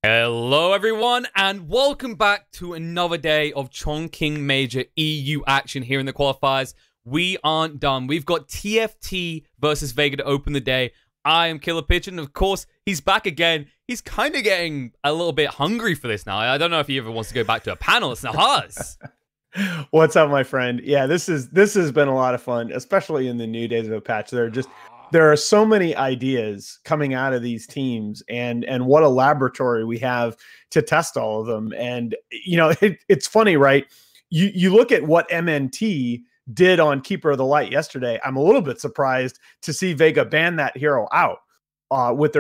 Hello everyone and welcome back to another day of Chongqing Major EU action here in the qualifiers. We aren't done. We've got TFT versus Vega to open the day. I am KillerPigeon. Of course, he's back again. He's kind of getting a little bit hungry for this now. I don't know if he ever wants to go back to a panel. It's Nahaz. What's up, my friend? Yeah, this has been a lot of fun, especially in the new days of a patch. There are so many ideas coming out of these teams, and what a laboratory we have to test all of them. And you know, it's funny, right? You look at what MNT did on Keeper of the Light yesterday. I'm a little bit surprised to see Vega ban that hero out with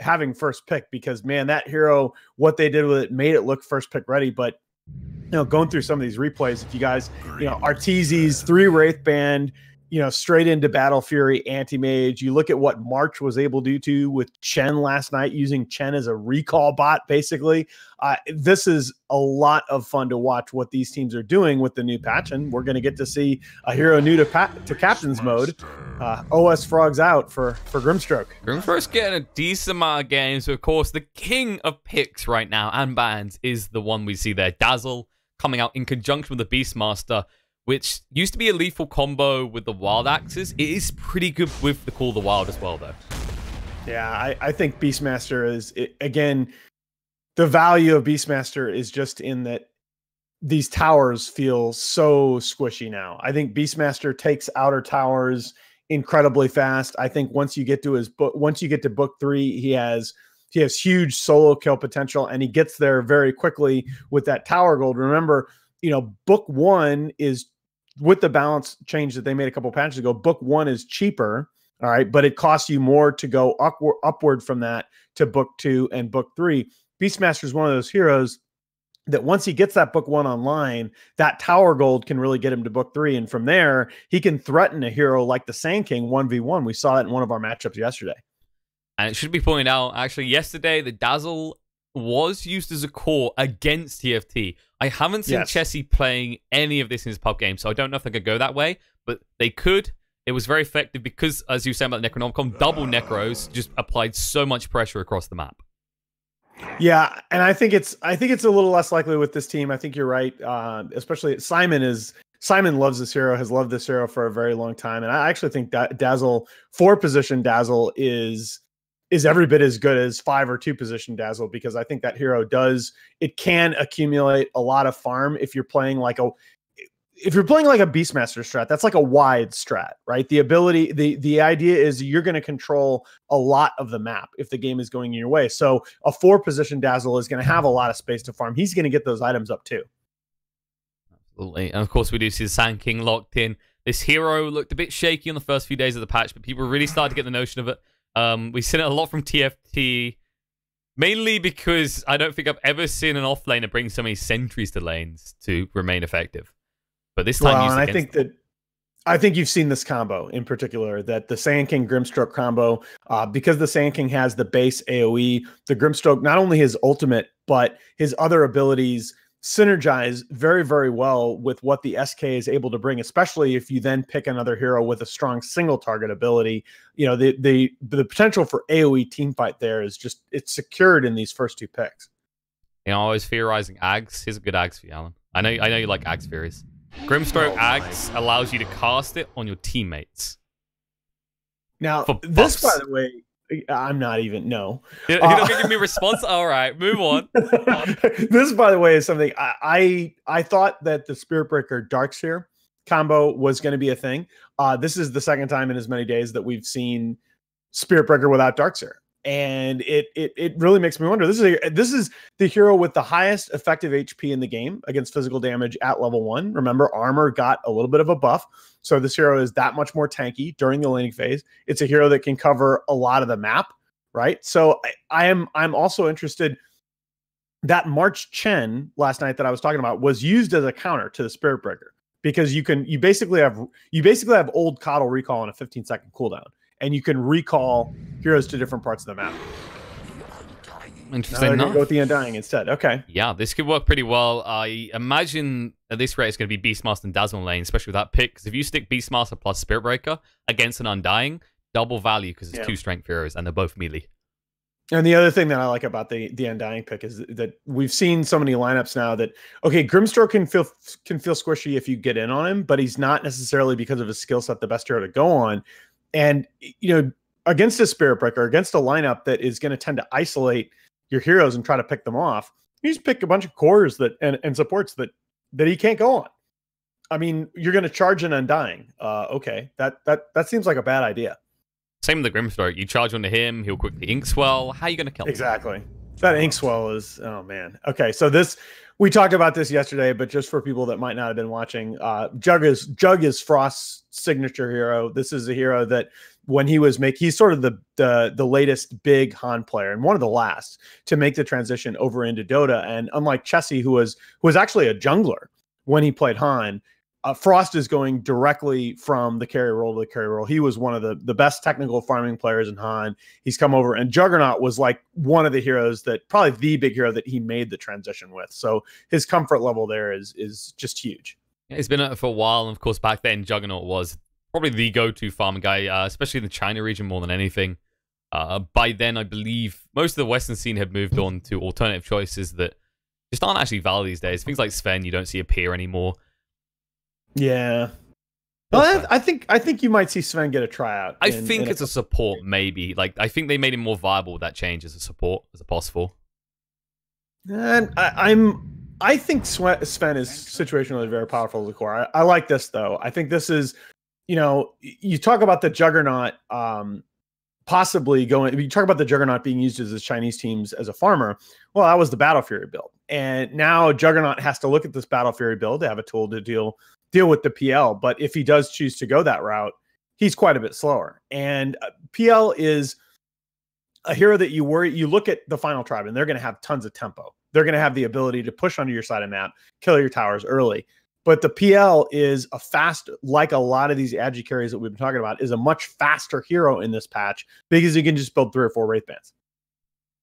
having first pick, because man, that hero, what they did with it made it look first pick ready. But you know, going through some of these replays, if you guys, you know, Arteezy's 3 Wraith band, you know, straight into Battle Fury, Anti-Mage. You look at what March was able to do with Chen last night, using Chen as a recall bot, basically. This is a lot of fun to watch what these teams are doing with the new patch, and we're going to get to see a hero new to Captain's Mode. OS Frogs out for Grimstroke. Grimstroke's getting a decent amount of games. So of course, the king of picks right now and bans is the one we see there. Dazzle coming out in conjunction with the Beastmaster, which used to be a lethal combo with the Wild Axes. It is pretty good with the Call the Wild as well, though. Yeah, I think Beastmaster is, again, the value of Beastmaster is just in that these towers feel so squishy now. I think Beastmaster takes outer towers incredibly fast. I think once you get to book 3, he has huge solo kill potential, and he gets there very quickly with that tower gold. Remember, you know, book 1 is, with the balance change that they made a couple patches ago, book 1 is cheaper, all right, but it costs you more to go upward from that to book 2 and book 3. Beastmaster is one of those heroes that once he gets that book 1 online, that tower gold can really get him to book 3, and from there he can threaten a hero like the Sand King 1v1. We saw that in one of our matchups yesterday. And it should be pointed out, actually, yesterday the Dazzle was used as a core against TFT. I haven't seen Chessie playing any of this in his pub game, so I don't know if they could go that way, but they could. It was very effective because, as you said about Necronomicon, double Necros just applied so much pressure across the map. Yeah, and I think it's a little less likely with this team. I think you're right. Especially Simon loves this hero, has loved this hero for a very long time, and I actually think that Dazzle 4-position Dazzle is every bit as good as 5 or 2-position Dazzle, because I think that hero can accumulate a lot of farm if you're playing like a Beastmaster strat. That's like a wide strat, right? The idea is you're going to control a lot of the map if the game is going your way. So a 4-position Dazzle is going to have a lot of space to farm. He's going to get those items up too. Absolutely. And of course, we do see the Sand King locked in. This hero looked a bit shaky on the first few days of the patch, but people really started to get the notion of it. We've seen it a lot from TFT, mainly because I don't think I've ever seen an offlaner bring so many sentries to lanes to remain effective. But this time, I think you've seen this combo in particular, that the Sand King Grimstroke combo, because the Sand King has the base AoE, the Grimstroke, not only his ultimate, but his other abilities synergize very, very well with what the SK is able to bring, especially if you then pick another hero with a strong single target ability. You know, the potential for AoE teamfight there is just, it's secured in these first 2 picks. You know, I was theorizing Ags. Here's a good Ags for you, Alan. I know you like Ags theories. Grimstroke Ags allows you to cast it on your teammates. Now, this, by the way, I'm not even, no. You're not going to give me a response? All right, move on. This, by the way, is something I thought that the Spirit Breaker Darkseer combo was going to be a thing. This is the second time in as many days that we've seen Spirit Breaker without Darkseer. And it really makes me wonder. This is the hero with the highest effective HP in the game against physical damage at level 1. Remember, armor got a little bit of a buff, so this hero is that much more tanky during the laning phase. It's a hero that can cover a lot of the map, right? So I'm also interested that March Chen last night that I was talking about was used as a counter to the Spirit Breaker, because you basically have old Coddle recall on a 15-second cooldown, and you can recall heroes to different parts of the map. Interesting. Go with the Undying instead. Okay. Yeah, this could work pretty well. I imagine at this rate it's going to be Beastmaster and Dazzle lane, especially with that pick. Because if you stick Beastmaster plus Spirit Breaker against an Undying, double value because it's 2 strength heroes and they're both melee. And the other thing that I like about the Undying pick is that we've seen so many lineups now that, okay, Grimstroke can feel squishy if you get in on him, but he's not necessarily, because of his skill set, the best hero to go on. And, against a Spirit Breaker, against a lineup that is going to tend to isolate your heroes and try to pick them off, you just pick a bunch of cores and supports that he can't go on. I mean, you're going to charge an Undying. Okay, that seems like a bad idea. Same with the Grimstroke. You charge onto him, he'll quickly Inkswell. How are you going to kill him? Exactly. That Inkswell is, oh man. Okay, so we talked about this yesterday, but just for people that might not have been watching, Jug is Frost's signature hero. This is a hero that when he's sort of the latest big Han player and one of the last to make the transition over into Dota. And unlike Chessie, who was actually a jungler when he played Han, Frost is going directly from the carry role to the carry role. He was one of the best technical farming players in Han. He's come over, and Juggernaut was like one of the heroes probably the big hero that he made the transition with. So his comfort level there is just huge. He's been at it for a while, and of course back then Juggernaut was probably the go-to farming guy, especially in the China region more than anything. By then, I believe most of the Western scene had moved on to alternative choices that just aren't actually valid these days. Things like Sven, you don't see appear anymore. Yeah. Well, I think you might see Sven get a tryout. I think it's a support, maybe. Like, I think they made him more viable with that change as a support, as a possible. And I think Sven is situationally very powerful as a core. I like this though. I think this is, you talk about the Juggernaut possibly going. You talk about the Juggernaut being used as Chinese teams as a farmer. Well, that was the Battle Fury build, and now Juggernaut has to look at this Battle Fury build to have a tool to deal with the PL. But if he does choose to go that route, he's quite a bit slower. And PL is a hero that you look at the Final Tribe, and they're going to have tons of tempo. They're going to have the ability to push onto your side of map, kill your towers early. But the PL is like a lot of these agi carries that we've been talking about, is a much faster hero in this patch because you can just build 3 or 4 Wraith Bands.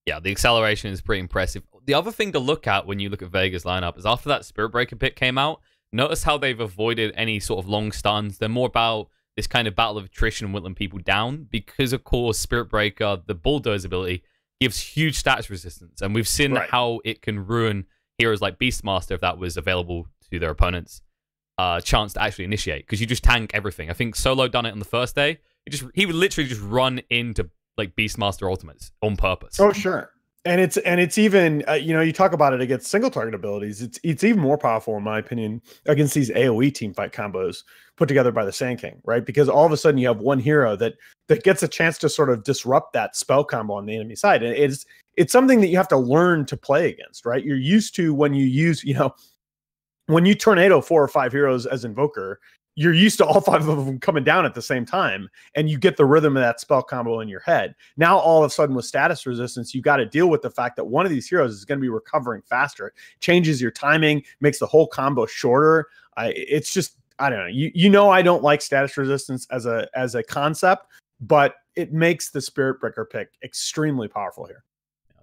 Yeah, the acceleration is pretty impressive. The other thing to look at when you look at Vega's lineup is after that Spirit Breaker pick came out, notice how they've avoided any sort of long stuns. They're more about this kind of battle of attrition, whittling people down, because, of course, Spirit Breaker, the Bulldoze ability, gives huge stats resistance. And we've seen how it can ruin heroes like Beastmaster, if that was available to their opponents, chance to actually initiate, because you just tank everything. I think Solo done it on the first day. He would literally just run into like Beastmaster ultimates on purpose. Oh, sure. And it's even, you talk about it against single target abilities. It's even more powerful, in my opinion, against these AoE teamfight combos put together by the Sand King, right? Because all of a sudden you have one hero that gets a chance to sort of disrupt that spell combo on the enemy side. And it's something that you have to learn to play against, right? You're used to when you use, when you tornado 4 or 5 heroes as Invoker, you're used to all 5 of them coming down at the same time, and you get the rhythm of that spell combo in your head. Now, all of a sudden, with status resistance, you got to deal with the fact that one of these heroes is going to be recovering faster. It changes your timing, makes the whole combo shorter. It's just, I don't know. I don't like status resistance as a concept, but it makes the Spirit Breaker pick extremely powerful here.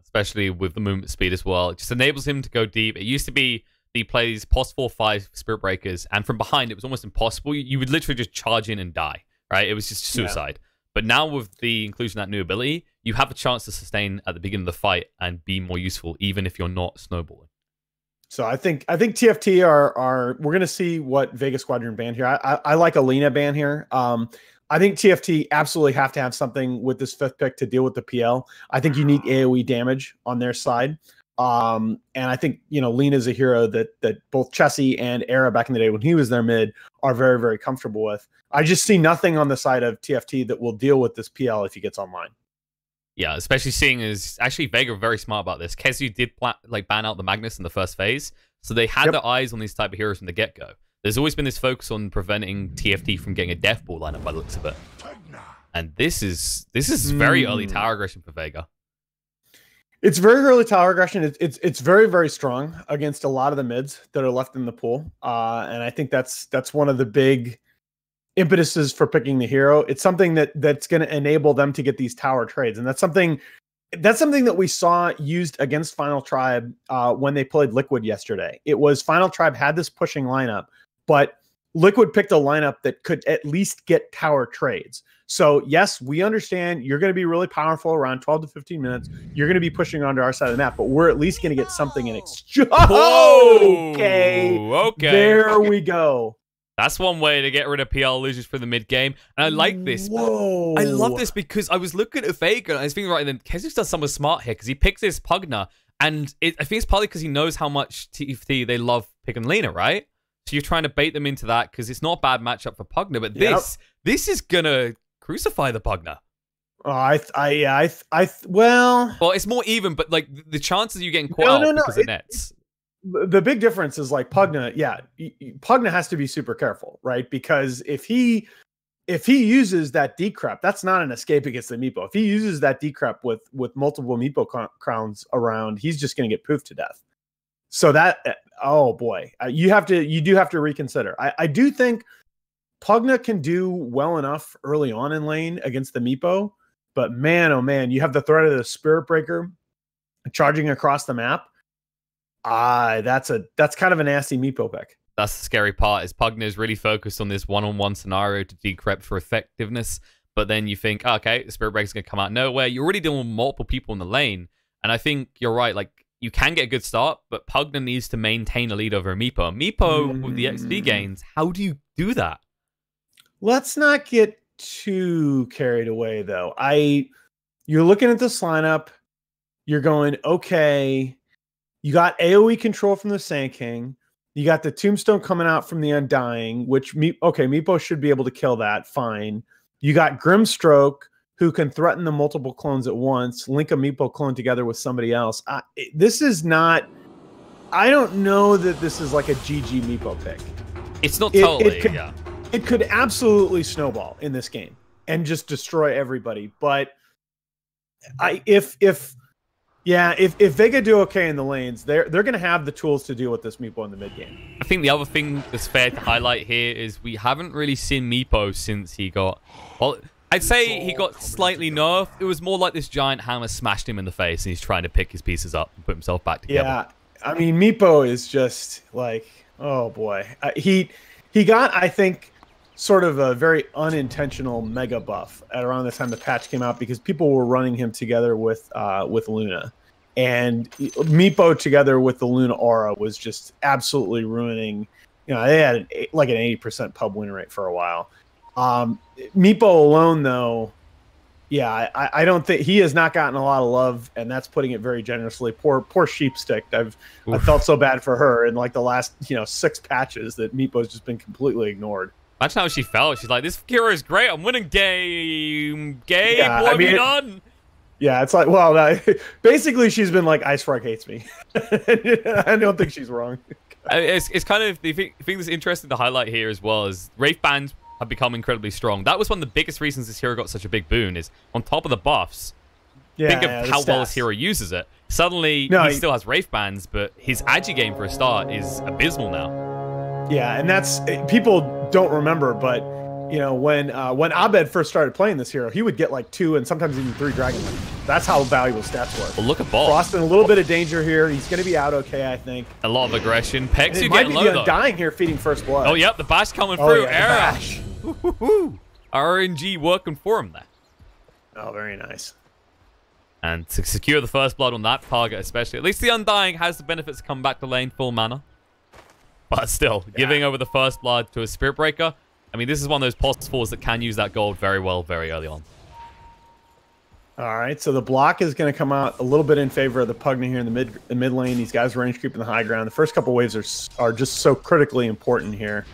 Especially with the movement speed as well. It just enables him to go deep. It used to be he plays +4/5 Spirit Breakers, and from behind it was almost impossible. You would literally just charge in and die, right? It was just suicide. Yeah. But now with the inclusion of that new ability, you have a chance to sustain at the beginning of the fight and be more useful, even if you're not snowballing. So I think TFT are we're gonna see what Vega Squadron ban here. I like Alina ban here. I think TFT absolutely have to have something with this 5th pick to deal with the PL. I think you need AoE damage on their side. And I think, Lina is a hero that both Chessie and Era back in the day when he was their mid are very, very comfortable with. I just see nothing on the side of TFT that will deal with this PL if he gets online. Yeah, especially seeing as actually Vega are very smart about this. Kezu did ban out the Magnus in the first phase, so they had their eyes on these type of heroes from the get-go. There's always been this focus on preventing TFT from getting a death ball lineup by the looks of it. And this is very early tower aggression for Vega. It's very early tower aggression. It's very, very strong against a lot of the mids that are left in the pool. And I think that's one of the big impetuses for picking the hero. It's something that's going to enable them to get these tower trades. And that's something that we saw used against Final Tribe when they played Liquid yesterday. It was Final Tribe had this pushing lineup, but Liquid picked a lineup that could at least get tower trades. So yes, we understand you're going to be really powerful around 12 to 15 minutes. You're going to be pushing onto our side of the map, but we're at least going to get something in exchange. Okay. There we go. That's one way to get rid of PL losers for the mid game. And I like this. Whoa. I love this because I was looking at Vega and I was thinking, right, then Kezix does something smart here because he picks this Pugna. And I think it's partly because he knows how much TFT they love picking Lena, right? So you're trying to bait them into that because it's not a bad matchup for Pugna. But this is going to crucify the Pugna. Well, it's more even, but like the chances of you getting caught out because of nets. The big difference is like Pugna, Pugna has to be super careful, right? Because if he uses that decrep, that's not an escape against the Meepo. If he uses that decrep with multiple Meepo crowns around, he's just going to get poofed to death. So that, oh boy, you do have to reconsider. I do think Pugna can do well enough early on in lane against the Meepo, but man, oh man, you have the threat of the Spirit Breaker charging across the map. That's kind of a nasty Meepo pick. That's the scary part, is Pugna is really focused on this one-on-one scenario to decrep for effectiveness, but then you think, okay, the Spirit Breaker's going to come out of nowhere. You're already dealing with multiple people in the lane, and I think you're right, like, you can get a good start, but Pugna needs to maintain a lead over Meepo. Meepo, with the XP gains, how do you do that? Let's not get too carried away, though. You're looking at this lineup, you're going, okay, you got AoE control from the Sand King, you got the Tombstone coming out from the Undying, which, Meepo should be able to kill that, fine. You got Grimstroke, who can threaten the multiple clones at once, link a Meepo clone together with somebody else. This is not... I don't know that this is like a GG Meepo pick. It's not totally, It could absolutely snowball in this game and just destroy everybody. But if Vega do okay in the lanes, they're going to have the tools to deal with this Meepo in the mid game. I think the other thing that's fair to highlight here is we haven't really seen Meepo since he got... Well, I'd say he got slightly nerfed. It was more like this giant hammer smashed him in the face and he's trying to pick his pieces up and put himself back together. Yeah, I mean, Meepo is just like, oh boy. He got, I think, sort of a very unintentional mega buff at around the time the patch came out because people were running him together with Luna. And Meepo together with the Luna aura was just absolutely ruining. You know, they had like an 80% pub win rate for a while. Meepo alone, though, yeah, I don't think he has not gotten a lot of love, and that's putting it very generously. Poor Sheepstick. I felt so bad for her in like the last 6 patches that Meepo's just been completely ignored. Imagine how she felt. She's like, this hero is great. I'm winning game. Yeah, what have you done? Yeah, it's like, well, basically she's been like, Ice Frog hates me. I don't think she's wrong. It's kind of the thing that's interesting to highlight here as well is Wraith Bands have become incredibly strong. That was one of the biggest reasons this hero got such a big boon is on top of the buffs. Think of how well this hero uses it. Suddenly, he still has Wraith Bands, but his Agi game for a start is abysmal now. Yeah, and that's... People don't remember, but when Abed first started playing this hero, he would get like 2 and sometimes even 3 Dragon Link. That's how valuable stats were. Well, look at Ball. Frost in a little bit of danger here. He's going to be out okay, I think. A lot of aggression. Pex, you might get be low, the Undying here feeding first blood. Oh, yep, the bash coming through. Yeah, bash. RNG working for him there. Oh, very nice. And to secure the first blood on that target especially, at least the Undying has the benefits to come back to lane full mana. But still, giving over the first blood to a Spirit Breaker, I mean, this is one of those pulse that can use that gold very well, very early on. All right, so the block is going to come out a little bit in favor of the Pugna here in the mid lane. These guys range creeping the high ground. The first couple waves are just so critically important here.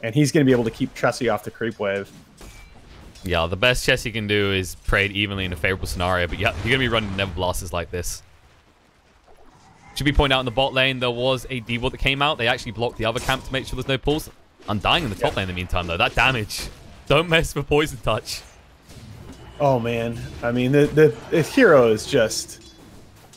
And he's going to be able to keep Chessie off the creep wave. Yeah, the best chess you can do is trade evenly in a favorable scenario. But yeah, you're going to be running Never Blasters like this. Should be pointed out in the bot lane, there was a D-Ward that came out. They actually blocked the other camp to make sure there's no pulls. Undying in the top lane in the meantime, though. That damage. Don't mess with Poison Touch. Oh, man. I mean, the hero is just...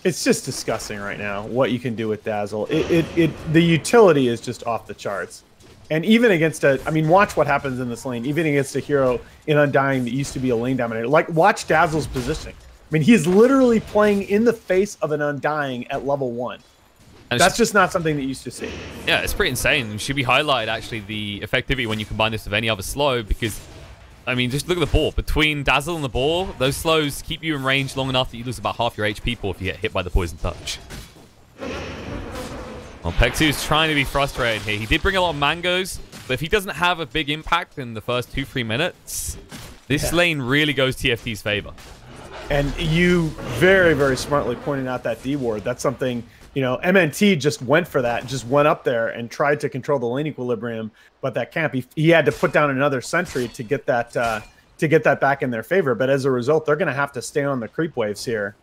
It's just disgusting right now what you can do with Dazzle. The utility is just off the charts. And even against I mean, watch what happens in this lane. Even against a hero in Undying that used to be a lane dominator. Like, watch Dazzle's positioning. I mean, he's literally playing in the face of an Undying at level 1. And that's just not something that you used to see. Yeah, it's pretty insane. It should be highlighted, actually, the effectivity when you combine this with any other slow, because, I mean, just look at the ball. Between Dazzle and the ball, those slows keep you in range long enough that you lose about half your HP pool if you get hit by the Poison Touch. Well, Pexu's trying to be frustrated here. He did bring a lot of mangoes, but if he doesn't have a big impact in the first 2-3 minutes, this lane really goes TFT's favor. And you very, very smartly pointed out that D ward. That's something, you know, MNT just went for that, just went up there and tried to control the lane equilibrium, but that camp, he had to put down another sentry to get that back in their favor. But as a result, they're going to have to stay on the creep waves here,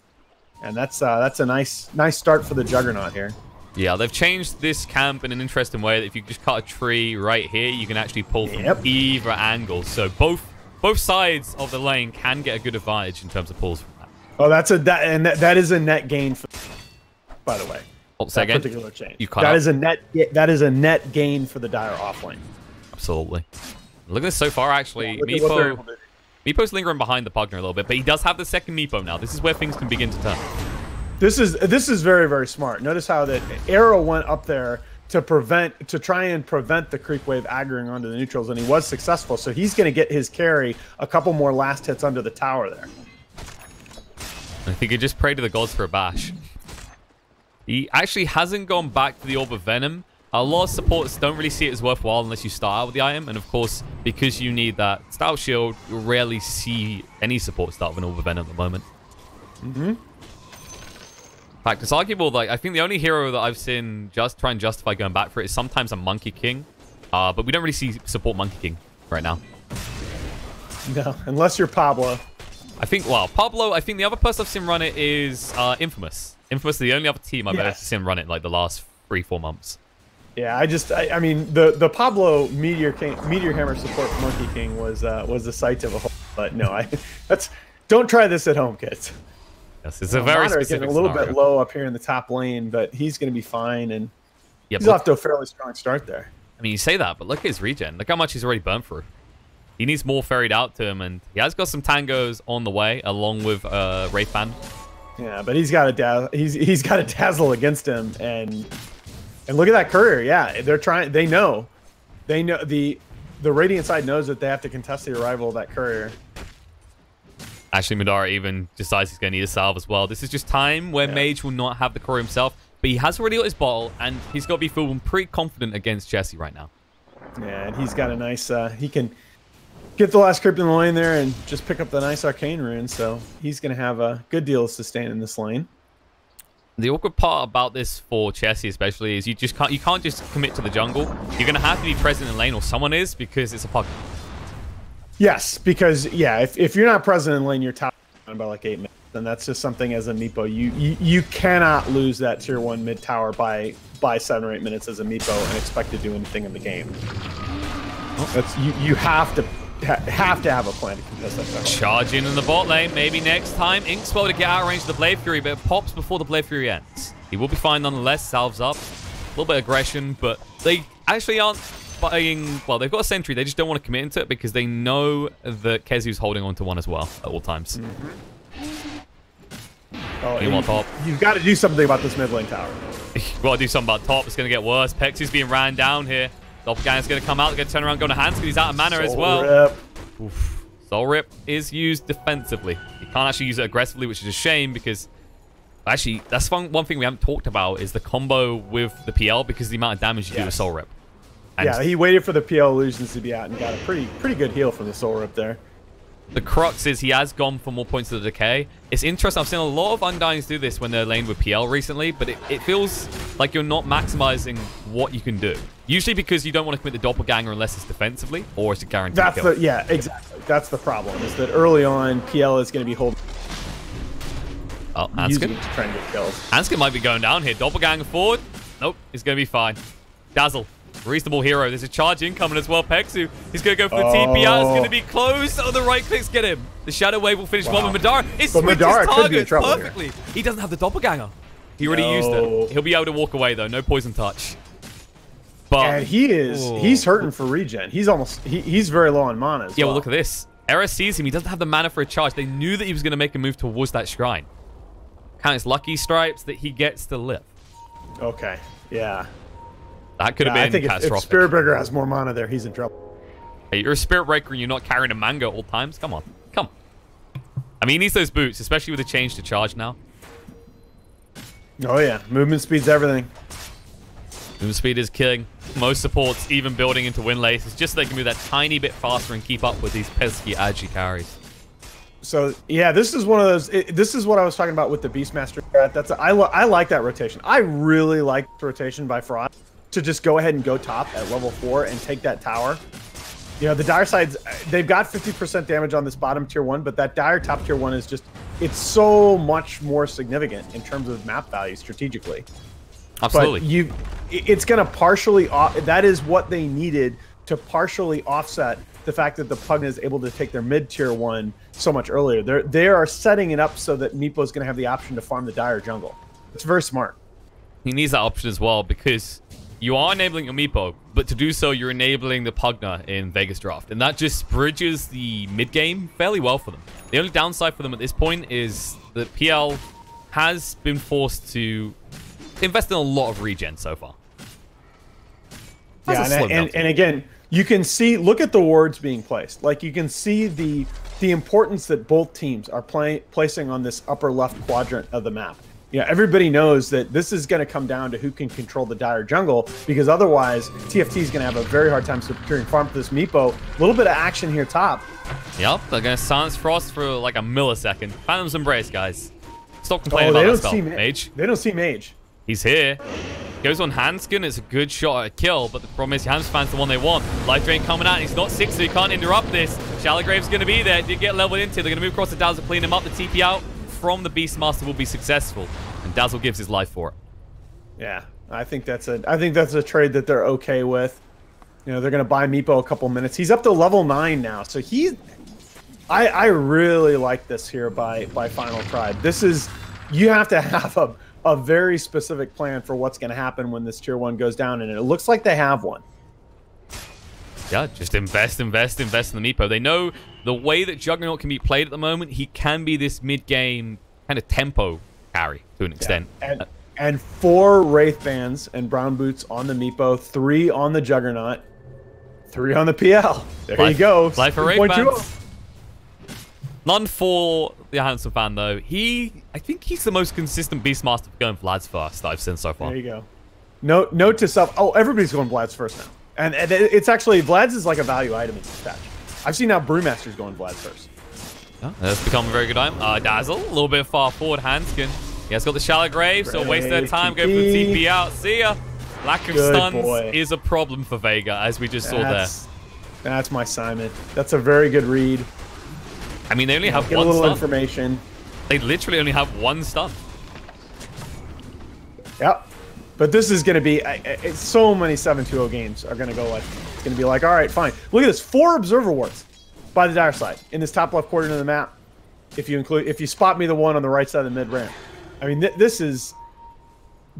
and that's a nice start for the Juggernaut here. Yeah, they've changed this camp in an interesting way that if you just cut a tree right here, you can actually pull from either angle. So both sides of the lane can get a good advantage in terms of pulls from that. Oh, that is a net gain for, by the way. Oh, that particular change. That is a net gain for the Dire offlane. Absolutely. Look at this so far, actually. Meepo's lingering behind the Pugner a little bit, but he does have the second Meepo now. This is where things can begin to turn. This is very, very smart. Notice how that Arrow went up there to try and prevent the creep wave aggroing onto the neutrals, and he was successful. So he's going to get his carry a couple more last hits under the tower there. I think he just prayed to the gods for a bash. He actually hasn't gone back to the Orb of Venom. A lot of supporters don't really see it as worthwhile unless you start out with the item, and of course, because you need that Style Shield, you'll rarely see any support start with an Orb of Venom at the moment. In fact, it's arguable, like, I think the only hero that I've seen just try and justify going back for it is sometimes a Monkey King. But we don't really see support Monkey King right now. No, unless you're Pablo. Pablo, I think the other person I've seen run it is Infamous. Infamous is the only other team I've ever seen run it in, like, the last 3-4 months. Yeah, I mean, the Pablo Meteor Hammer support for Monkey King was the sight of a whole, but no, don't try this at home, kids. Yes, it's a very specific getting a little scenario. bit low up here in the top lane, but he's going to be fine, and he's off to a fairly strong start there. I mean, you say that, but look at his regen. Look how much he's already burned through. He needs more ferried out to him, and he has got some tangos on the way, along with Wraithband. Yeah, but he's got a dazzle against him, and look at that courier. Yeah, they're trying. They know the Radiant side knows that they have to contest the arrival of that courier. Actually, Madara even decides he's going to need a salve as well. This is just time where Mage will not have the core himself, but he has already got his bottle, and he's got to be feeling pretty confident against Jesse right now. Yeah, and he's got a nice... he can get the last creep in the lane there and just pick up the nice Arcane Rune, so he's going to have a good deal of sustain in this lane. The awkward part about this for Chessie especially is you can't just commit to the jungle. You're going to have to be present in lane, or someone is, because it's a Pugner. Yes, because if you're not present in lane, you're top by like 8 minutes, and that's just something as a Meepo you cannot lose that tier 1 mid tower by 7 or 8 minutes as a Meepo and expect to do anything in the game. That's you have to have a plan to contest that tower. Charging in the bot lane, maybe next time. Inkswell to get out of range of the Blade Fury, but it pops before the Blade Fury ends. He will be fine nonetheless. Salves up, a little bit of aggression, but they actually aren't. Well, they've got a sentry. They just don't want to commit into it because they know that Kezu's holding on to one as well at all times. Oh, you've got to do something about this mid lane tower. You've got to do something about top. It's going to get worse. Pexu's being ran down here. Doppelganger's going to come out. They're going to turn around, go to Hans because he's out of mana as well. Oof. Soul Rip is used defensively. You can't actually use it aggressively, which is a shame because... Actually, that's one thing we haven't talked about is the combo with the PL because of the amount of damage you do with Soul Rip. And yeah, he waited for the PL illusions to be out and got a pretty good heal from the Soul Rip there. The crux is he has gone for more points of the decay. It's interesting. I've seen a lot of Undyings do this when they're laned with PL recently, but it feels like you're not maximizing what you can do. Usually because you don't want to commit the Doppelganger unless it's defensively or it's a guaranteed kill. Yeah, exactly. That's the problem, is that early on, PL is going to be holding... Oh, Anskin? Trying to get kills. Anskin might be going down here. Doppelganger forward. Nope, he's going to be fine. Dazzle. Reasonable hero. There's a charge incoming as well. Pexu. He's going to go for the TP out. It's going to be close. Oh, the right clicks get him. The Shadow Wave will finish one with Madara. It switches targets perfectly. Here. He doesn't have the Doppelganger. He already used it. He'll be able to walk away, though. No poison touch. But and he's hurting for regen. He's very low on mana as well, look at this. Era sees him. He doesn't have the mana for a charge. They knew that he was going to make a move towards that shrine. Count his lucky stripes that he gets to live. Okay. Yeah. That could have been I think catastrophic. if Spirit Breaker has more mana there, he's in trouble. Hey, you're a Spirit Breaker and you're not carrying a Mango at all times? Come on. Come. I mean, he needs those boots, especially with the change to charge now. Oh, yeah. Movement speed's everything. Movement speed is killing most supports, even building into win lanes. It's just so they can move that tiny bit faster and keep up with these pesky, agi carries. So, yeah, this is one of those... this is what I was talking about with the Beastmaster. I like that rotation. I really like the rotation by Frost to just go ahead and go top at level 4 and take that tower. You know, the Dire sides, they've got 50% damage on this bottom tier 1, but that Dire top tier 1 is just... it's so much more significant in terms of map value strategically. Absolutely. But it's going to partially... that is what they needed to partially offset the fact that the Pugna is able to take their mid-tier 1 so much earlier. They are setting it up so that Meepo is going to have the option to farm the Dire jungle. It's very smart. He needs that option as well because you are enabling your Meepo, but to do so, you're enabling the Pugna in Vegas Draft. And that just bridges the mid-game fairly well for them. The only downside for them at this point is that PL has been forced to invest in a lot of regen so far. Yeah, and again, you can see, look at the wards being placed. Like, you can see the importance that both teams are placing on this upper left quadrant of the map. Yeah, everybody knows that this is going to come down to who can control the Dire jungle, because otherwise TFT is going to have a very hard time securing farm for this Meepo. A little bit of action here top. Yep, they're going to silence Frost for like a millisecond. Phantom's Embrace, guys. Stop complaining about that spell, Mage. They don't see Mage. He's here. Goes on Handskin. It's a good shot at a kill, but the problem is Hamspan's the one they want. Life Drain coming out. He's not 6, so he can't interrupt this. Shallowgrave's going to be there. Did get leveled into. They're going to move across the Dazzle, clean him up. The TP out from the Beastmaster will be successful, and Dazzle gives his life for it. Yeah, I think that's a trade that they're okay with. You know, they're going to buy Meepo a couple minutes. He's up to level 9 now, so I really like this here by Final Tribe. This is, you have to have a very specific plan for what's going to happen when this tier 1 goes down, and it looks like they have one. Yeah, just invest in the Meepo. They know the way that Juggernaut can be played at the moment, he can be this mid-game kind of tempo carry to an extent. Yeah. And 4 Wraith Bands and Brown Boots on the Meepo, 3 on the Juggernaut, 3 on the PL. There you go. Life for Wraith Bands. None for the Handsome fan, though. I think he's the most consistent Beastmaster going Vlad's first that I've seen so far. There you go. Note to self. Oh, everybody's going Vlad's first now. And it's actually, Vlad's is like a value item in this patch. I've seen now Brewmaster's going Vlad's first. Oh, that's become a very good item. Dazzle, a little bit far forward. Handskin. He has got the Shallow Grave, so waste their time, go for the TP out. See ya. Lack of stuns is a problem for Vega, as we just saw there. That's my Simon. That's a very good read. I mean, they only have get one a little stun. Information. They literally only have one stun. Yep. But this is going to be... so many 7-2-0 games are going to go like... It's going to be like, all right, fine. Look at this. 4 Observer Wards by the Dire side in this top left quadrant of the map. If you spot me the one on the right side of the mid ramp. I mean, this is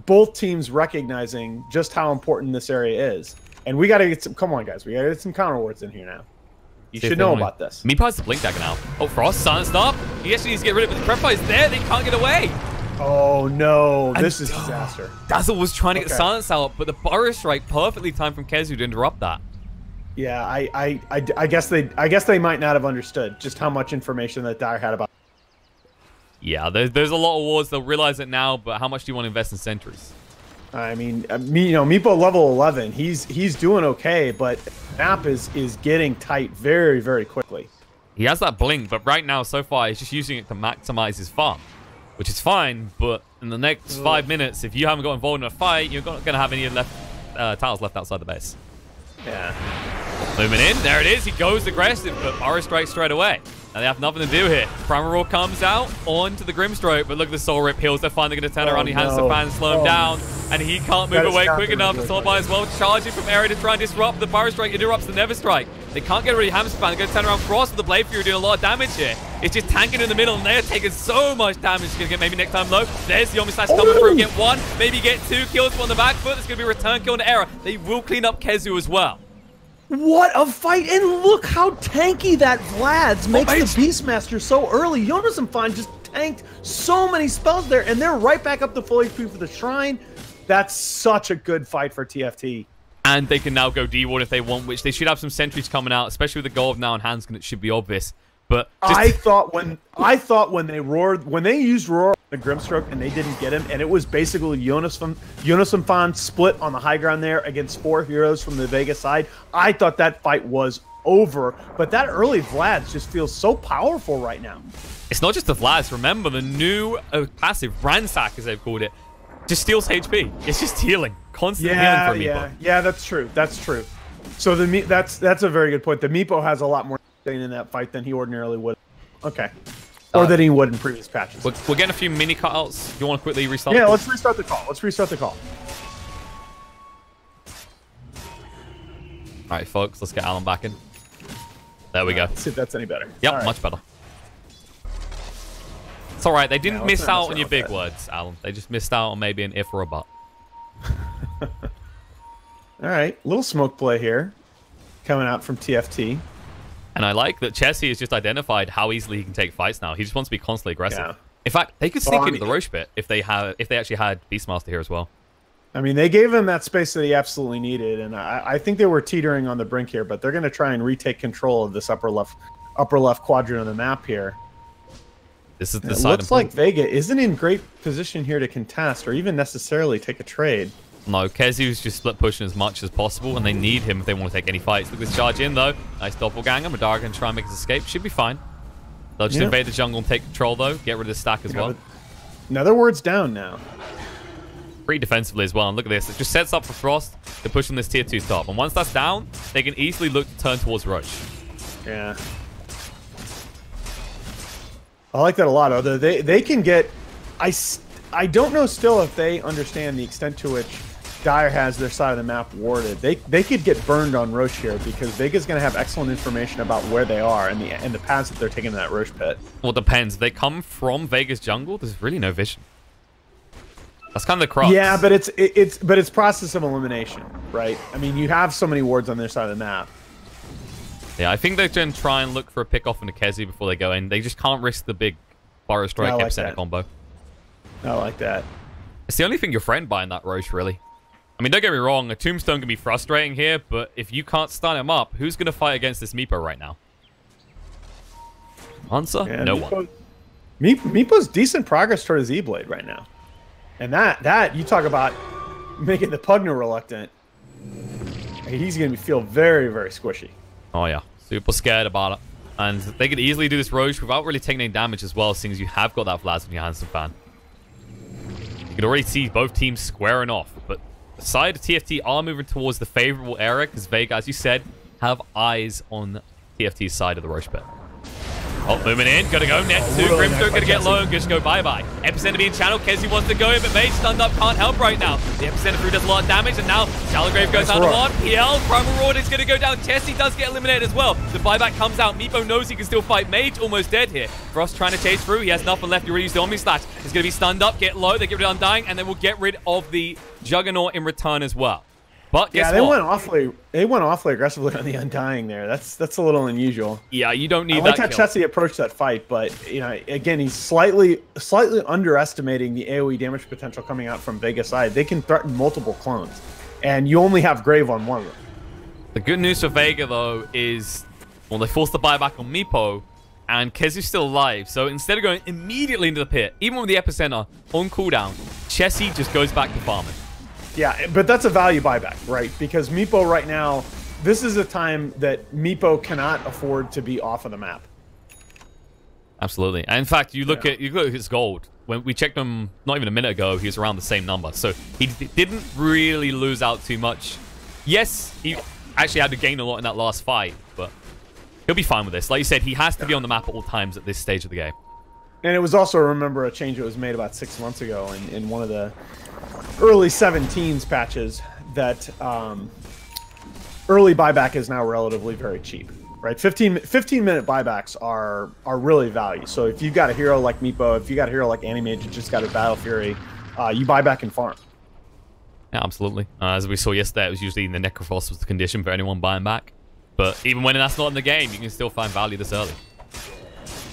both teams recognizing just how important this area is. And we got to get some... Come on, guys. We got to get some counter wards in here now. You should know about this. Meepo's the Blink Dagger now. Oh, Frost, silenced up. He actually needs to get rid of it. The Prep is there. They can't get away. Oh, no. This is disaster. Dazzle was trying to get silence out, but the Burrow Strike perfectly timed from Kezu to interrupt that. Yeah, I guess they might not have understood just how much information that Dire had about. Yeah, there's a lot of wards. They'll realize it now, but how much do you want to invest in sentries? I mean, Meepo level 11, he's doing okay, but map is getting tight very, very quickly. He has that blink, but right now, so far, he's just using it to maximize his farm, which is fine, but in the next 5 minutes, if you haven't got involved in a fight, you're not going to have any tiles left outside the base. Yeah. Moving in, there it is. He goes aggressive, but Burrow Strike straight away. And they have nothing to do here. Primal Roar comes out onto the Grimstroke, but look at the Soul Rip heals. They're finally going to turn around. He hands the fan, slow him down, and he can't move away quick enough. Soulby as well, charging from area to try and disrupt. The Burrow Strike interrupts the Never Strike. They can't get rid of Hamster Fan. They're going to turn around. Frost with the Blade Fury doing a lot of damage here. It's just tanking in the middle, and they're taking so much damage. It's going to get maybe next time low. There's the Omni Slash coming through. Get 1, maybe get 2 kills on the back foot. There's going to be a return kill into Era. They will clean up Kezu as well. What a fight! And look how tanky that Vlad's makes the Beastmaster so early. Jonas and Fine just tanked so many spells there, and they're right back up to full HP for the Shrine. That's such a good fight for TFT. And they can now go D1 if they want, which they should have some sentries coming out, especially with the gold now in hands, and it should be obvious. But I thought when they used Roar on the Grimstroke and they didn't get him, and it was basically Jonas Fan split on the high ground there against 4 heroes from the Vega side, I thought that fight was over. But that early Vlad's just feels so powerful right now. It's not just the Vlad's. Remember, the new passive, Ransack, as they've called it, just steals HP. It's just healing. Constant healing for Meepo. Yeah, that's true. That's true. So that's a very good point. The Meepo has a lot more in that fight than he ordinarily would. Okay. Or than he would in previous patches. We're getting a few mini cutouts. Do you want to quickly restart? Yeah, let's restart the call. Let's restart the call. All right, folks, let's get Alan back in. There we go. Let's see if that's any better. Yep, right. much better. It's all right. They didn't miss out on your big words, Alan. They just missed out on maybe an if or a but. All right, little smoke play here coming out from TFT. And I like that Chessie has just identified how easily he can take fights now. He just wants to be constantly aggressive. Yeah. In fact, they could sneak into the Roche pit if they actually had Beastmaster here as well. I mean, they gave him that space that he absolutely needed, and I think they were teetering on the brink here, but they're going to try and retake control of this upper left quadrant of the map here. This is the it side. Looks like Vega isn't in great position here to contest or even necessarily take a trade. No, Kezu's just split pushing as much as possible, and they need him if they want to take any fights. Look at this charge in, though. Nice doppelganger. Madara can try and make his escape. Should be fine. They'll just invade the jungle and take control, though. Get rid of the stack as well. Another word's down now. Pretty defensively as well. And look at this. It just sets up for Frost to push on this tier 2 top. And once that's down, they can easily look to turn towards Roche. Yeah. I like that a lot, although they can get... I don't know still if they understand the extent to which Dire has their side of the map warded. They could get burned on Roche here because Vega's going to have excellent information about where they are and the paths that they're taking to that Roche pit. Well, it depends. If they come from Vega's jungle, there's really no vision. That's kind of the crux. Yeah, but it's process of elimination, right? I mean, you have so many wards on their side of the map. Yeah, I think they're going to try and look for a pick off in the Kezi before they go in. They just can't risk the big Fire Strike epicenter combo. I like that. It's the only thing your friend buying that Roche, really. I mean, don't get me wrong, a Tombstone can be frustrating here, but if you can't stun him up, who's going to fight against this Meepo right now? Answer? Yeah, no one. Meepo's decent progress toward his E-Blade right now. And that you talk about making the Pugner reluctant. He's going to feel very, very squishy. Oh, yeah. Super scared about it. And they could easily do this Roche without really taking any damage as well, seeing as you have got that Vlad on your hands, fan. You can already see both teams squaring off, but the side of TFT are moving towards the favorable area because Vega, as you said, have eyes on TFT's side of the Roche pit. Oh, moving in. Gotta go. Net 2. Grimstroke gonna get low and just go bye-bye. Epicenter being channeled. Kezi wants to go in, but Mage stunned up. Can't help right now. The Epicenter through does a lot of damage, and now Shalograve goes down to 1. PL, Primal Roar is gonna go down. Chessie does get eliminated as well. The buyback comes out. Meepo knows he can still fight. Mage almost dead here. Frost trying to chase through. He has nothing left. He already used the Omni Slash. He's gonna be stunned up, get low. They get rid of Undying, and then we'll get rid of the Juggernaut in return as well. But guess what? They went awfully aggressively on the Undying there. That's a little unusual. Yeah, you don't need that. I like how Chessie approached that fight, but you know, again, he's slightly underestimating the AoE damage potential coming out from Vega's side. They can threaten multiple clones, and you only have Grave on one of them. The good news for Vega though is, well, they forced the buyback on Meepo, and Kezu's still alive. So instead of going immediately into the pit, even with the Epicenter on cooldown, Chessie just goes back to farming. Yeah, but that's a value buyback, right? Because Meepo right now, this is a time that Meepo cannot afford to be off of the map. Absolutely. And in fact, you look at his gold. When we checked him not even a minute ago, he was around the same number. So he didn't really lose out too much. Yes, he actually had to gain a lot in that last fight, but he'll be fine with this. Like you said, he has to be on the map at all times at this stage of the game. And it was also, remember, a change that was made about 6 months ago in one of the early 17s patches that early buyback is now relatively very cheap, right? 15-minute buybacks are really value. So if you've got a hero like Meepo, if you got a hero like Animage, just got a Battle Fury, you buy back and farm. Yeah, absolutely. As we saw yesterday, it was usually the Necrophos was the condition for anyone buying back. But even when that's not in the game, you can still find value this early.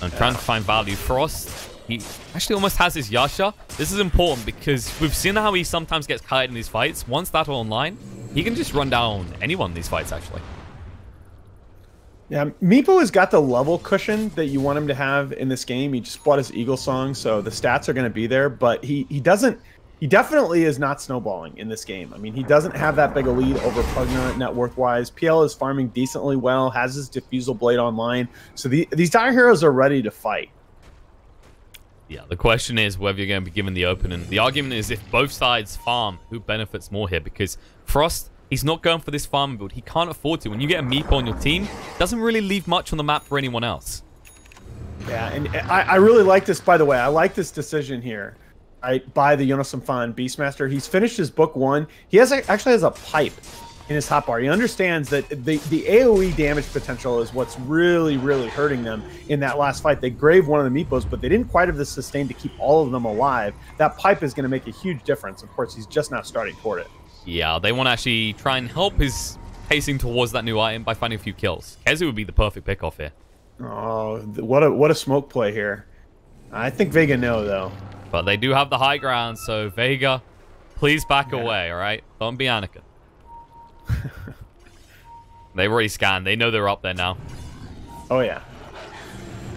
I'm trying to find value. Frost He actually almost has his Yasha. This is important because we've seen how he sometimes gets kited in these fights. Once that's online, he can just run down anyone in these fights, actually. Yeah, Meepo has got the level cushion that you want him to have in this game. He just bought his Eagle Song, so the stats are going to be there, but he definitely is not snowballing in this game. I mean, he doesn't have that big a lead over Pugna net worth-wise. PL is farming decently well, has his Diffusal Blade online, so these Dire Heroes are ready to fight. Yeah, the question is whether you're going to be given the open, and the argument is if both sides farm, who benefits more here? Because Frost, he's not going for this farm build. He can't afford to. When you get a Meepo on your team, it doesn't really leave much on the map for anyone else. Yeah, and I really like this, by the way. I like this decision here, right, by the Yonosamfan Beastmaster. He's finished his book 1. He actually has a pipe in his hotbar. He understands that the AoE damage potential is what's really, really hurting them in that last fight. They graved one of the Meepos, but they didn't quite have the sustain to keep all of them alive. That pipe is going to make a huge difference. Of course, he's just now starting toward it. Yeah, they want to actually try and help his pacing towards that new item by finding a few kills. Kezu would be the perfect pickoff here. Oh, what a smoke play here. I think Vega no, though. But they do have the high ground, so Vega, please back away, all right? Don't be Anakin. They've already scanned. They know they're up there now. Oh, yeah.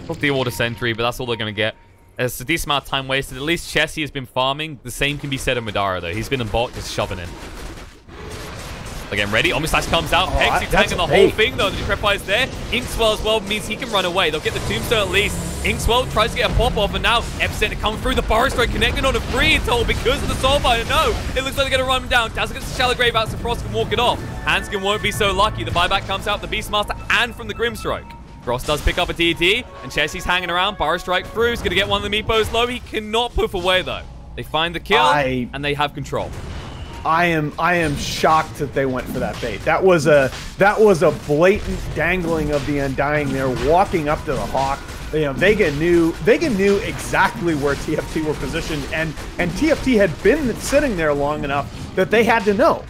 Took the Order Sentry, but that's all they're going to get. It's a decent amount of time wasted. At least Chessie has been farming. The same can be said of Madara, though. He's been in bot, just shoving in. Again, ready. Omnislash comes out. Hexy tanking the whole thing, though. The Decrepify is there. Inkswell as well means he can run away. They'll get the Tombstone at least. Inkswell tries to get a pop-off, and now Epicenter comes through. The Burrow Strike connected on a free until because of the Soulbinder. No, it looks like they're going to run him down. Dazzle gets the Shallow Grave out, so Frost can walk it off. Hanskin won't be so lucky. The buyback comes out from the Beastmaster and from the Grimstroke. Frost does pick up a DD, and Chessie's hanging around. Burrow Strike through. He's going to get one of the Meepos low. He cannot poof away, though. They find the kill, and they have control. I am shocked that they went for that bait. That was a blatant dangling of the Undying there, walking up to the Hawk. You know, Vega knew exactly where TFT were positioned, and TFT had been sitting there long enough that they had to know.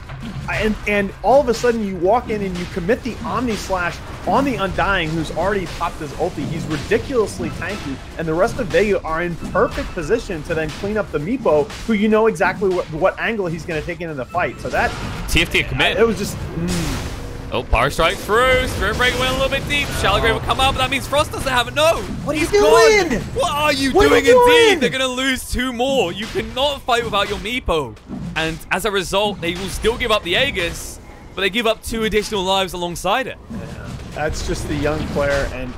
And all of a sudden you walk in and you commit the Omni Slash on the Undying, who's already popped his ulti. He's ridiculously tanky, and the rest of Vega are in perfect position to then clean up the Meepo, who you know exactly what angle he's going to take into the fight. So that TFT commit. It was just. Oh, Power Strike through. Spirit Breaker went a little bit deep. Shallow Grave will come out, but that means Frost doesn't have it. No. What are you doing? What are you doing indeed? They're going to lose 2 more. You cannot fight without your Meepo. And as a result, they will still give up the Aegis, but they give up 2 additional lives alongside it. Yeah, that's just the young player. And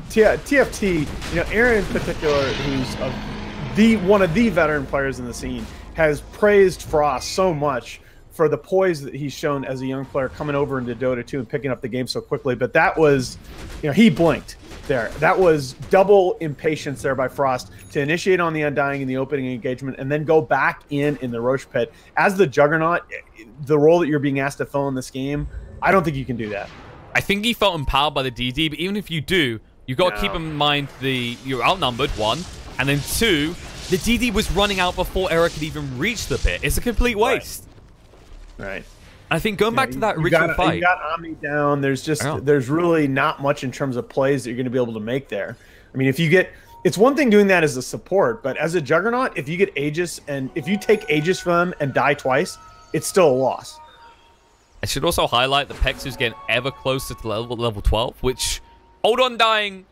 TFT, you know, Aaron in particular, who's one of the veteran players in the scene, has praised Frost so much for the poise that he's shown as a young player coming over into Dota 2 and picking up the game so quickly. But that was, you know, he blinked there. That was double impatience there by Frost to initiate on the Undying in the opening engagement and then go back in the Roche Pit. As the Juggernaut, the role that you're being asked to fill in this game, I don't think you can do that. I think he felt empowered by the DD, but even if you do, you've got to keep in mind you're outnumbered, 1, and then 2, the DD was running out before Eric could even reach the pit. It's a complete waste. Right. I think going back to that original fight. You got Omni down. There's really not much in terms of plays that you're going to be able to make there. I mean, it's one thing doing that as a support, but as a Juggernaut, if you get Aegis and if you take Aegis from them and die twice, it's still a loss. I should also highlight the Pexu's getting ever closer to level 12, which, hold on, dying,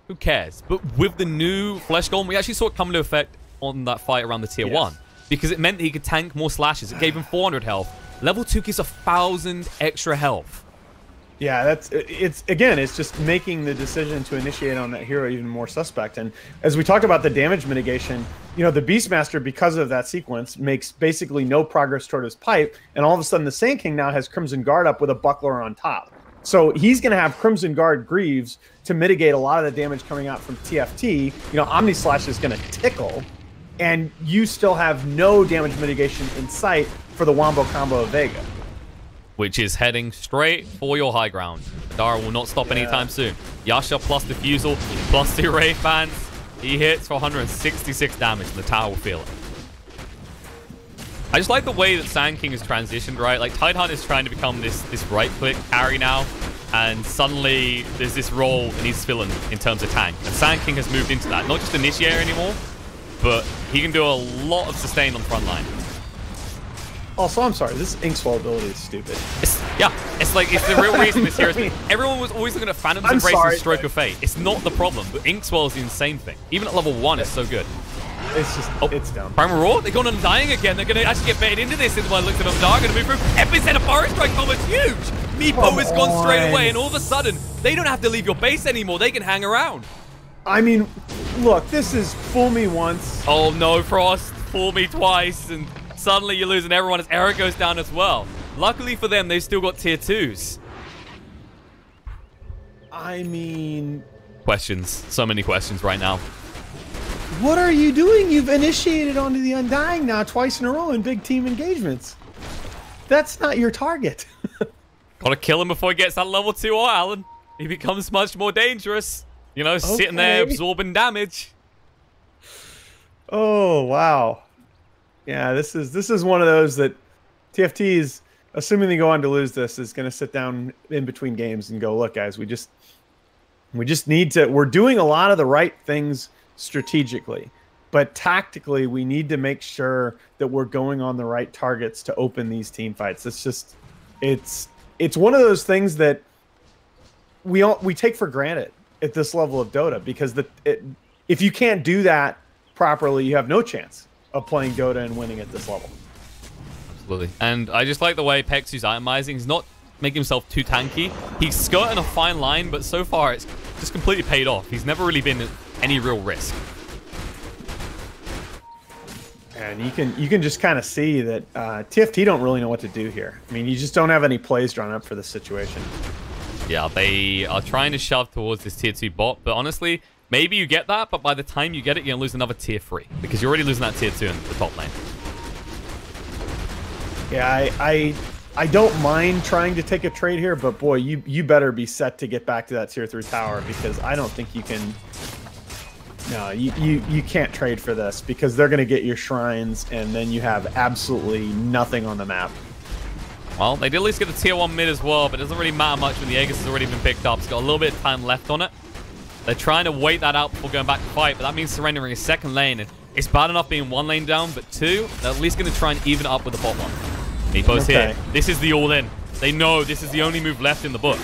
who cares? But with the new Flesh Golem, we actually saw it come into effect on that fight around the tier 1 because it meant that he could tank more slashes. It gave him 400 health. Level 2 gives 1,000 extra health. Yeah, it's just making the decision to initiate on that hero even more suspect. And as we talked about the damage mitigation, you know, the Beastmaster, because of that sequence, makes basically no progress toward his pipe, and all of a sudden the Sand King now has Crimson Guard up with a Buckler on top. So he's going to have Crimson Guard Greaves to mitigate a lot of the damage coming out from TFT. You know, Omni Slash is going to tickle, and you still have no damage mitigation in sight for the Wombo combo of Vega. Which is heading straight for your high ground. Dara will not stop anytime soon. Yasha plus Diffusal, plus 2 Wraith Bands. He hits for 166 damage, and the tower will feel it. I just like the way that Sand King has transitioned, right? Like, Tidehunt is trying to become this right-click carry now, and suddenly there's this role that he's filling in terms of tank. And Sand King has moved into that. Not just Initiator anymore, but he can do a lot of sustain on the front line. Also, I'm sorry, this Inkswell ability is stupid. It's the real reason this hero is... Everyone was always looking at Phantom's Embrace and Stroke of Fate. It's not the problem, but Inkswell is the insane thing. Even at level 1, it's so good. It's just, it's dumb. Primal Roar, they're going Undying again. They're going to actually get baited into this. Into my looks at them, going to move through. Epicenter Forest Strike combo is huge. Meepo has gone straight away, and all of a sudden, they don't have to leave your base anymore. They can hang around. I mean, look, this is fool me once. Oh no, Frost, fool me twice, and suddenly you're losing everyone as Eric goes down as well. Luckily for them, they've still got tier 2s. I mean... Questions. So many questions right now. What are you doing? You've initiated onto the Undying now twice in a row in big team engagements. That's not your target. Gotta kill him before he gets that level 2 or Alan. He becomes much more dangerous. You know, sitting there absorbing damage. Oh, wow. Yeah, this is one of those that TFT is, assuming they go on to lose this, is going to sit down in between games and go, look, guys, we just need to, we're doing a lot of the right things strategically, but tactically we need to make sure that we're going on the right targets to open these team fights. It's just, it's one of those things that we take for granted at this level of Dota, because if you can't do that properly, you have no chance of playing Dota and winning at this level. Absolutely. And I just like the way Pexu's itemizing. He's not making himself too tanky. He's skirting a fine line, but so far it's just completely paid off. He's never really been any real risk. And you can just kind of see that TFT don't really know what to do here. I mean, you just don't have any plays drawn up for this situation. Yeah, they are trying to shove towards this tier 2 bot, but honestly, maybe you get that, but by the time you get it, you're going to lose another tier 3, because you're already losing that tier 2 in the top lane. Yeah, I don't mind trying to take a trade here, but boy, you better be set to get back to that tier 3 tower, because I don't think you can... No, you can't trade for this, because they're going to get your shrines, and then you have absolutely nothing on the map. Well, they did at least get the tier 1 mid as well, but it doesn't really matter much when the Aegis has already been picked up. It's got a little bit of time left on it. They're trying to wait that out before going back to fight, but that means surrendering a second lane. And it's bad enough being 1 lane down, but 2, they're at least going to try and even it up with the bot one. Meepo's here. This is the all-in. They know this is the only move left in the book.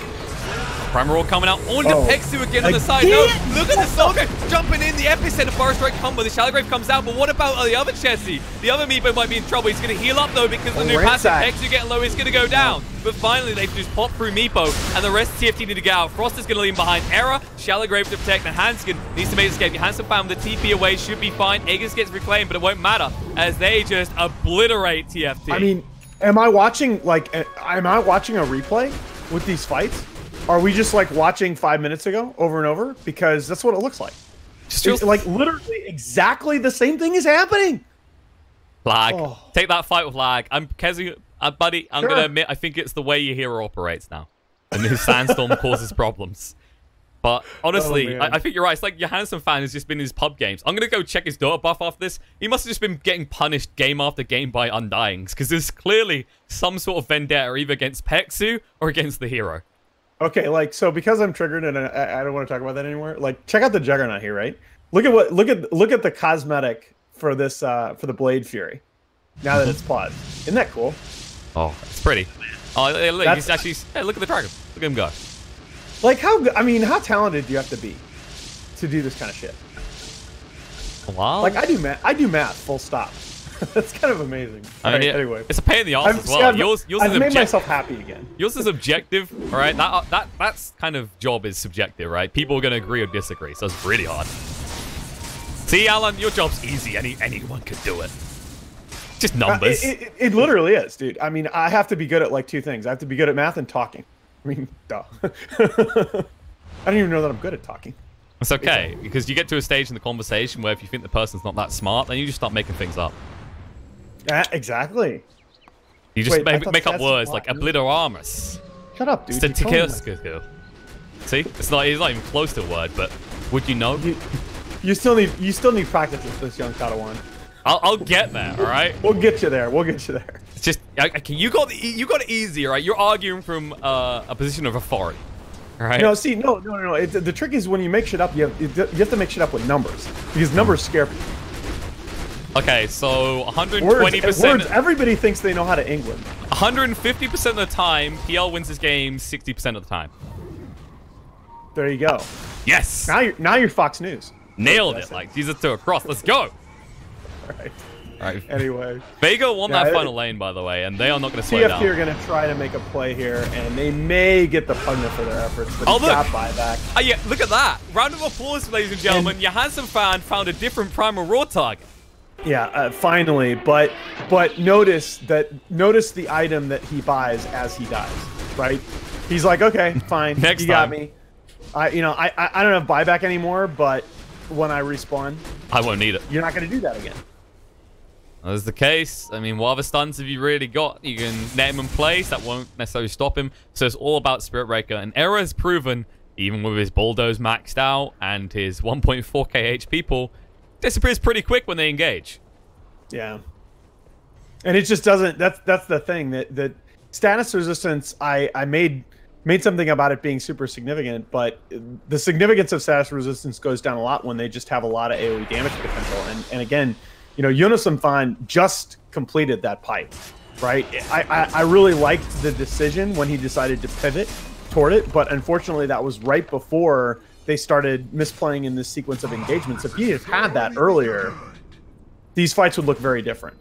Primal Roar coming out onto Pexu again on the side. No, look at the Soldier jumping in. The Epicenter Forest Strike combo. The Shallow Grave comes out, but what about the other Chessie? The other Meepo might be in trouble. He's going to heal up, though, because the new passive Pexu getting low is going to go down. But finally, they've just popped through Meepo, and the rest of TFT need to get out. Frost is going to lean behind Era. Shallow Grave to protect, and Hanskin needs to make escape. Hanskin found the TP away, should be fine. Aegis gets reclaimed, but it won't matter, as they just obliterate TFT. I mean, am I watching a replay with these fights? Are we just like watching 5 minutes ago over and over? Because that's what it looks like. It's like literally exactly the same thing is happening. Lag. Oh. Take that fight with lag. Buddy, I'm going to admit, I think it's the way your hero operates now. The new Sandstorm causes problems. But honestly, I think you're right. It's like your Handsome fan has just been in his pub games. I'm going to go check his Dota buff after this. He must have just been getting punished game after game by Undyings, because there's clearly some sort of vendetta either against Pexu or against the hero. Okay, like, so because I'm triggered and I don't want to talk about that anymore. Like, check out the Juggernaut here, right? Look at the cosmetic for this for the Blade Fury. Now that it's paused, isn't that cool? Oh, it's pretty. Oh, look, he's actually. Hey, look at the dragon. Look at him go. Like, how talented do you have to be to do this kind of shit? Wow. Like, I do math. Full stop. That's kind of amazing. I mean, anyway, it's a pain in the arse as well. Yours I've made myself happy again. Yours is objective, all right? That's kind of job is subjective, right? People are going to agree or disagree, so it's really hard. See, Alan, your job's easy. Anyone could do it. Just numbers. It literally is, dude. I mean, I have to be good at like 2 things. I have to be good at math and talking. I mean, duh. I don't even know that I'm good at talking. It's okay, because you get to a stage in the conversation where if you think the person's not that smart, then you just start making things up. Exactly. You just make up words like obliteramus. Shut up, dude. See, it's not even close to a word, but would you know? You still need practice with this young Padawan. I'll get there, all right? We'll get you there. We'll get you there. It's just okay, you got it easy, all right? You're arguing from a position of authority, all right? No, see, no. The trick is when you make shit up, you have to make shit up with numbers, because numbers scare people. Okay, so 120%. Words, everybody thinks they know how to England. 150% of the time, PL wins this game 60% of the time. There you go. Yes. Now you're Fox News. Nailed it. Like, Jesus to a cross. Let's go. All right. All right. Anyway. Vega won that final lane, by the way, and they are not going to slow down. TFT are going to try to make a play here, and they may get the Pugna for their efforts, but he's got buyback. Oh, yeah, look at that. Round of applause, ladies and gentlemen. Your handsome fan found a different Primal Raw target. Yeah, finally. But notice the item that he buys as he dies, right? He's like, okay, fine, you got me. I don't have buyback anymore, but when I respawn, I won't need it. You're not going to do that again. That's the case. I mean, what other stuns have you really got? You can net him in place. That won't necessarily stop him. So it's all about Spirit Breaker. And Era has proven, even with his bulldoze maxed out and his 1.4k HP pool, disappears pretty quick when they engage. Yeah. And it just doesn't... That's the thing. That status resistance, I made something about it being super significant, but the significance of status resistance goes down a lot when they just have a lot of AoE damage potential. And again... You know, Unison Fan just completed that pipe, right? I really liked the decision when he decided to pivot toward it, but unfortunately that was right before they started misplaying in this sequence of engagements. If he had had that earlier, these fights would look very different.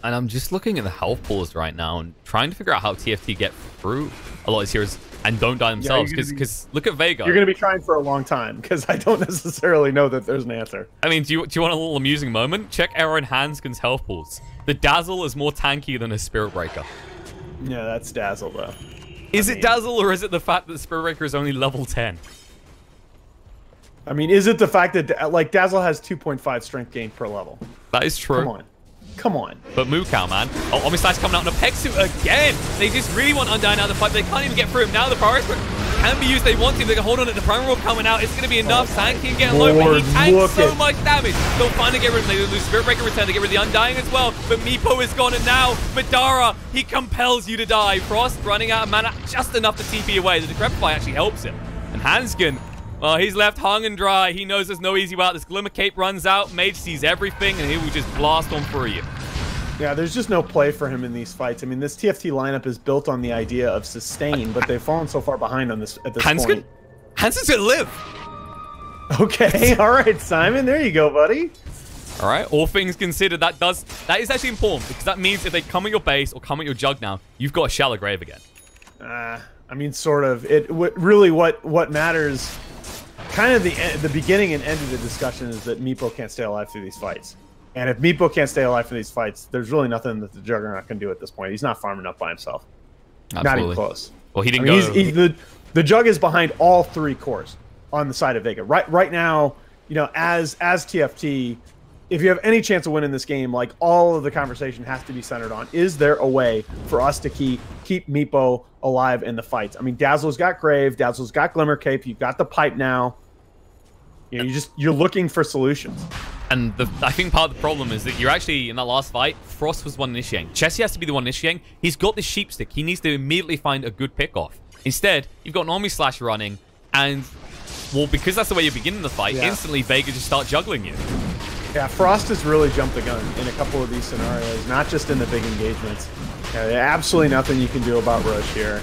And I'm just looking at the health pools right now and trying to figure out how TFT get through a lot of these heroes and don't die themselves, because look at Vega. You're going to be trying for a long time, because I don't necessarily know that there's an answer. I mean, do you want a little amusing moment? Check Aaron Hanskin's health pools. The Dazzle is more tanky than a Spirit Breaker. Yeah, that's Dazzle, though. Is it Dazzle, or is it the fact that the Spirit Breaker is only level 10? I mean, is it the fact that, like, Dazzle has 2.5 strength gain per level? That is true. Come on. Come on. But Mukau, man. Oh, Omislice coming out in a peg suit again. They just really want Undyne out of the fight. They can't even get through him. Now the priority can be used. They want to. They can hold on to the Primal Roar coming out. It's going to be enough. Sank can get low, but he tanks so much damage. They'll finally get rid of him. They lose Spirit Breaker return. They get rid of the Undying as well. But Meepo is gone, and now Madara, he compels you to die. Frost running out of mana, just enough to TP away. The Decrepify actually helps him. And Hanskin, well, he's left hung and dry. He knows there's no easy way out. This Glimmer Cape runs out. Mage sees everything, and he will just blast on through you. Yeah, there's just no play for him in these fights. I mean, this TFT lineup is built on the idea of sustain, but they've fallen so far behind on this at this point. Hanskin's gonna live. Okay, all right, Simon, there you go, buddy. All right, all things considered, that is actually important, because that means if they come at your base or come at your jug now, you've got a shallow grave again. I mean, sort of. Really what matters, kind of the beginning and end of the discussion is that Meepo can't stay alive through these fights. And if Meepo can't stay alive for these fights, there's really nothing that the Juggernaut can do at this point. He's not farming up by himself. Absolutely. Not even close. Well, he didn't go. The Jug is behind all three cores on the side of Vega. Right now, you know, as TFT, if you have any chance of winning this game, like, all of the conversation has to be centered on, is there a way for us to keep Meepo alive in the fights? I mean, Dazzle's got Grave, Dazzle's got Glimmer Cape, you've got the pipe now. You know, you're looking for solutions. And I think part of the problem is that you're actually, in that last fight, Frost was the one initiating. Chessie has to be the one initiating. He's got this sheep stick. He needs to immediately find a good pick-off. Instead, you've got an Omislice running, and, well, because that's the way you're beginning the fight, instantly Vega just start juggling you. Yeah, Frost has really jumped the gun in a couple of these scenarios, not just in the big engagements. Yeah, absolutely nothing you can do about Roche here.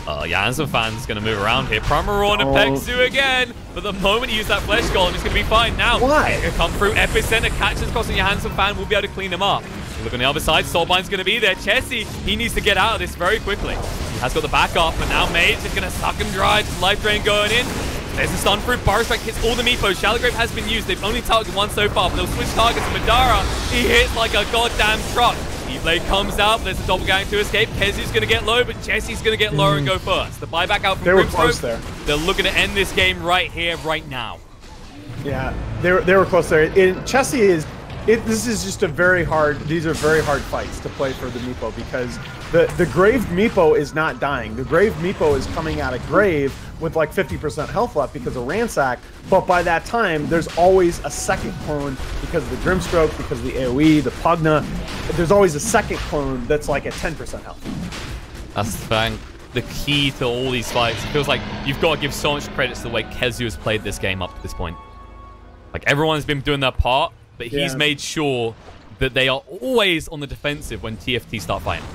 Hansen Fan's going to move around here. Primal Roar and a Pegsu again. But the moment he uses that Flesh Golem, he's going to be fine now. Why? He'll come through. Epicenter catches crossing your Hansen Fan. Will be able to clean him up. Look on the other side. Soulbind's going to be there. Chessie, he needs to get out of this very quickly. He has got the backup, but now Mage is going to suck him dry. Just life drain going in. There's a stun through. Boris Strike hits all the Meepos. Shallow Grave has been used. They've only targeted one so far, but they'll switch targets. Madara, he hits like a goddamn truck. Blade comes out, there's a doppelganger to escape. Kezu's going to get low, but Chessie's going to get lower and go first. The buyback out from They were close there. They're looking to end this game right here, right now. Yeah, they were close there. Chessie is... This is just a very hard... These are very hard fights to play for the Meepo, because the Grave Meepo is not dying. The Grave Meepo is coming out of Grave with like 50% health left because of Ransack, but by that time, there's always a second clone because of the Grimstroke, because of the AoE, the Pugna. There's always a second clone that's like at 10% health. That's the thing. The key to all these fights. It feels like you've got to give so much credit to the way Kezu has played this game up to this point. Like, everyone's been doing their part, but he's made sure that they are always on the defensive when TFT start fighting.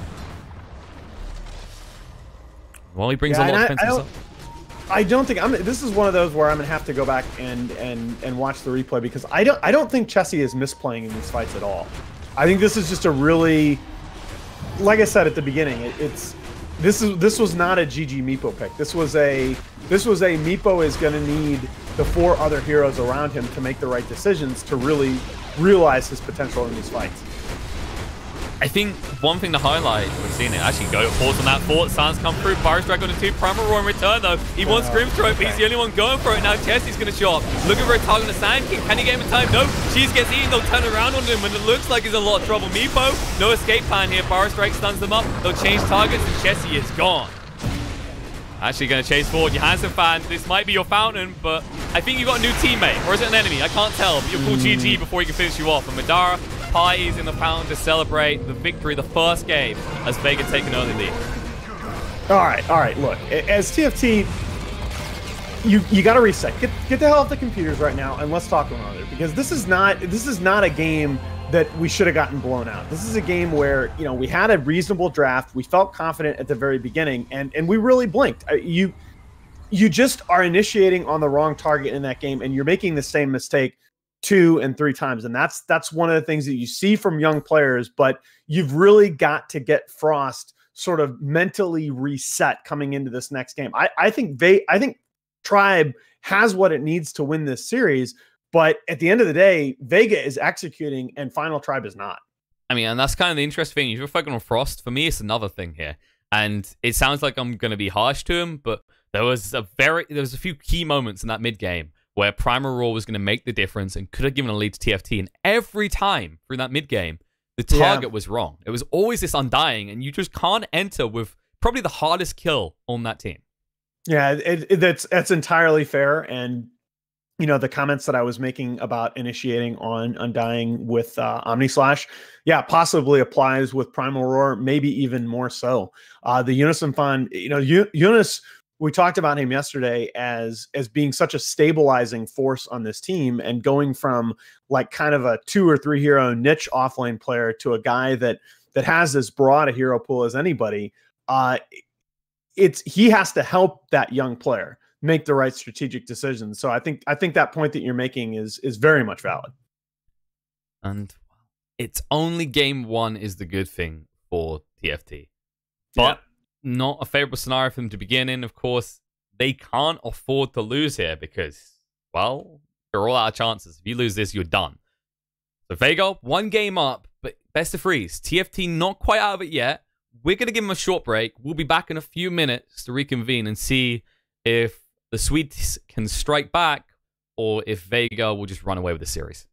Well, he brings a lot of defensive stuff. I don't think this is one of those where I'm gonna have to go back and watch the replay, because I don't think Chessie is misplaying in these fights at all. I think this is just a really, like I said at the beginning, this was not a GG Meepo pick. This was a Meepo is gonna need the 4 other heroes around him to make the right decisions to really realize his potential in these fights. I think one thing to highlight, we've seen it actually go force on that fort. Silence come through. Fire Strike on the 2. Primal Roar in return, though. He wants Grimstroke, but he's the only one going for it now. Chessie's going to show up. Looking for a target on the Sand King. Can he get him in time? No. Cheese gets eaten. They'll turn around on him, and it looks like he's in a lot of trouble. Meepo, no escape plan here. Fire Strike stuns them up. They'll change targets, and Chessie is gone. Actually going to chase forward. Johansson fan, this might be your fountain, but I think you got a new teammate. Or is it an enemy? I can't tell, but you'll call GG before he can finish you off. And Madara parties in the fountain to celebrate the victory, the first game, as Vega take an early lead. All right. Look, as TFT, you got to reset. Get the hell off the computers right now, and let's talk about it, because this is not a game that we should have gotten blown out. This is a game where, you know, we had a reasonable draft. We felt confident at the very beginning, and we really blinked. You just are initiating on the wrong target in that game, and you're making the same mistake 2 and 3 times. And that's one of the things that you see from young players, but you've really got to get Frost sort of mentally reset coming into this next game. I think Tribe has what it needs to win this series, but at the end of the day, Vega is executing and Final Tribe is not. I mean, and that's kind of the interesting thing. If you're focusing on Frost, for me, it's another thing here. And it sounds like I'm going to be harsh to him, but there was a few key moments in that mid game where Primal Roar was going to make the difference and could have given a lead to TFT. And every time through that mid game, the target was wrong. It was always this Undying, and you just can't enter with probably the hardest kill on that team. Yeah, that's entirely fair. And, you know, the comments that I was making about initiating on Undying with Omnislash, yeah, possibly applies with Primal Roar, maybe even more so. The Unison Fund, you know, Eunice, we talked about him yesterday as being such a stabilizing force on this team, and going from like kind of a 2 or 3 hero niche offlane player to a guy that has as broad a hero pool as anybody. He has to help that young player make the right strategic decisions. So I think that point that you're making is very much valid. And it's only game 1 is the good thing for TFT, but not a favorable scenario for them to begin in. Of course, they can't afford to lose here because, well, they're all out of chances. If you lose this, you're done. So Vega, 1 game up, but best of 3s. TFT not quite out of it yet. We're going to give them a short break. We'll be back in a few minutes to reconvene and see if the Swedes can strike back or if Vega will just run away with the series.